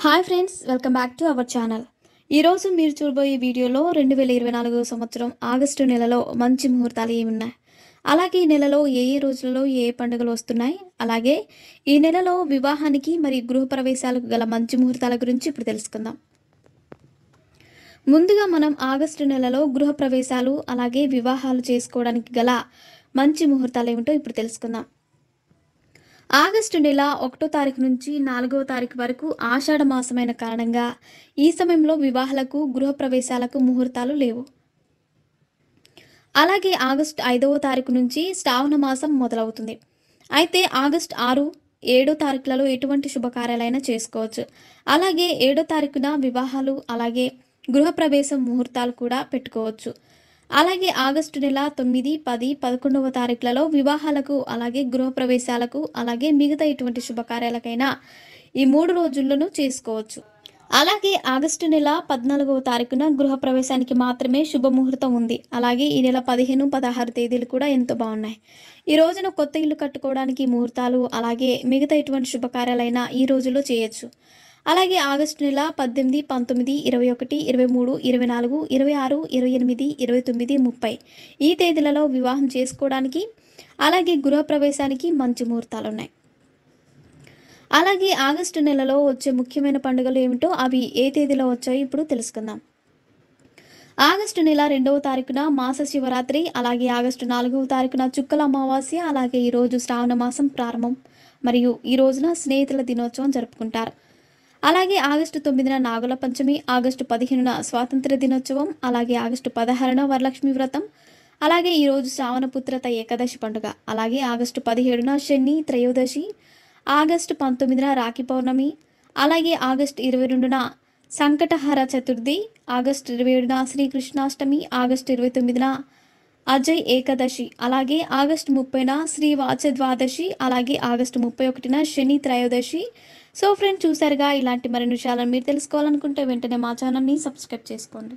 Hi friends, welcome back to our channel. ఈరోజు మీరు చూడబోయే వీడియోలో 2024 సంవత్సరం ఆగస్టు నెలలో మంచి ముహూర్తాలు ఏమున్నాయి, అలాగే ఈ నెలలో ఏ ఏ రోజులలో ఏ ఏ పండుగలు వస్తున్నాయి, అలాగే ఈ నెలలో వివాహానికి మరియు గృహప్రవేశాలకు గల మంచి ముహూర్తాల గురించి ఇప్పుడు తెలుసుకుందాం. ముందుగా మనం ఆగస్టు నెలలో గృహప్రవేశాలు అలాగే వివాహాలు చేసుకోవడానికి గల మంచి ముహూర్తాలు ఏమిటో ఇప్పుడు తెలుసుకుందాం. ఆగస్టు నెల 1వ తారీఖు నుంచి 4వ తారీఖు వరకు ఆషాఢ మాసమైన కారణంగా ఈ సమయంలో వివాహాలకు గృహప్రవేశాలకు ముహూర్తాలు లేవు. అలాగే ఆగస్టు 5వ తారీఖు నుంచి శ్రావణ మాసం మొదలవుతుంది. అయితే ఆగస్టు 6, 7 తారీఖులలో ఎటువంటి శుభకార్యాలైనా చేసుకోవచ్చు. అలాగే 7వ తారీఖున వివాహాలు అలాగే గృహప్రవేశం ముహూర్తాలు కూడా పెట్టుకోవచ్చు. అలాగే ఆగస్టు నెల 9, 10, 11వ తారీఖులలో వివాహాలకు అలాగే గృహప్రవేశాలకు అలాగే మిగతా ఎటువంటి శుభకార్యాలకైనా ఈ 3 రోజుల్లోనూ చేసుకోవచ్చు. అలాగే ఆగస్టు నెల 14వ తారీఖున గృహప్రవేశానికి మాత్రమే శుభముహూర్తం ఉంది. అలాగే ఈ నెల 15, 16 తేదీలు కూడా ఎంతో బాగున్నాయి. ఈ రోజున కొత్త ఇల్లు కట్టుకోవడానికి ముహూర్తాలు అలాగే మిగతా ఎటువంటి శుభకార్యాలైనా ఈ రోజుల్లో చేయొచ్చు. అలాగే ఆగస్టు నెల 18, 19, 21, 23, 24, 26, 28, 29, 30 ఈ తేదీలలో వివాహం చేసుకోవడానికి అలాగే గృహప్రవేశానికి మంచి ముహూర్తాలు ఉన్నాయి. అలాగే ఆగస్టు నెలలో వచ్చే ముఖ్యమైన పండుగలు ఏమిటో అవి ఏ తేదీలో వచ్చాయో ఇప్పుడు తెలుసుకుందాం. ఆగస్టు నెల 2వ తారీఖున మాస శివరాత్రి, అలాగే ఆగస్టు 4వ తారీఖున చుక్కల అమావాస్య, అలాగే ఈరోజు శ్రావణ మాసం ప్రారంభం మరియు ఈ రోజున స్నేహితుల దినోత్సవం జరుపుకుంటారు. అలాగే ఆగస్టు 9న నాగుల పంచమి, ఆగస్టు 15న స్వాతంత్ర దినోత్సవం, అలాగే ఆగస్టు 16న వరలక్ష్మి వ్రతం, అలాగే ఈరోజు శ్రావణపుత్రత ఏకాదశి పండుగ, అలాగే ఆగస్టు 17న శని త్రయోదశి, ఆగస్టు 19న రాఖీ పౌర్ణమి, అలాగే ఆగస్టు 22న సంకటహర చతుర్థి, ఆగస్టు 27న శ్రీకృష్ణాష్టమి, ఆగస్టు 29న అజయ్ ఏకాదశి, అలాగే ఆగస్టు 30న శ్రీవాచ ద్వాదశి, అలాగే ఆగస్టు 31న శని త్రయోదశి. సో ఫ్రెండ్స్, చూసారుగా, ఇలాంటి మరిన్ని విషయాలను మీరు తెలుసుకోవాలనుకుంటే వెంటనే మా ఛానల్ని సబ్స్క్రైబ్ చేసుకోండి.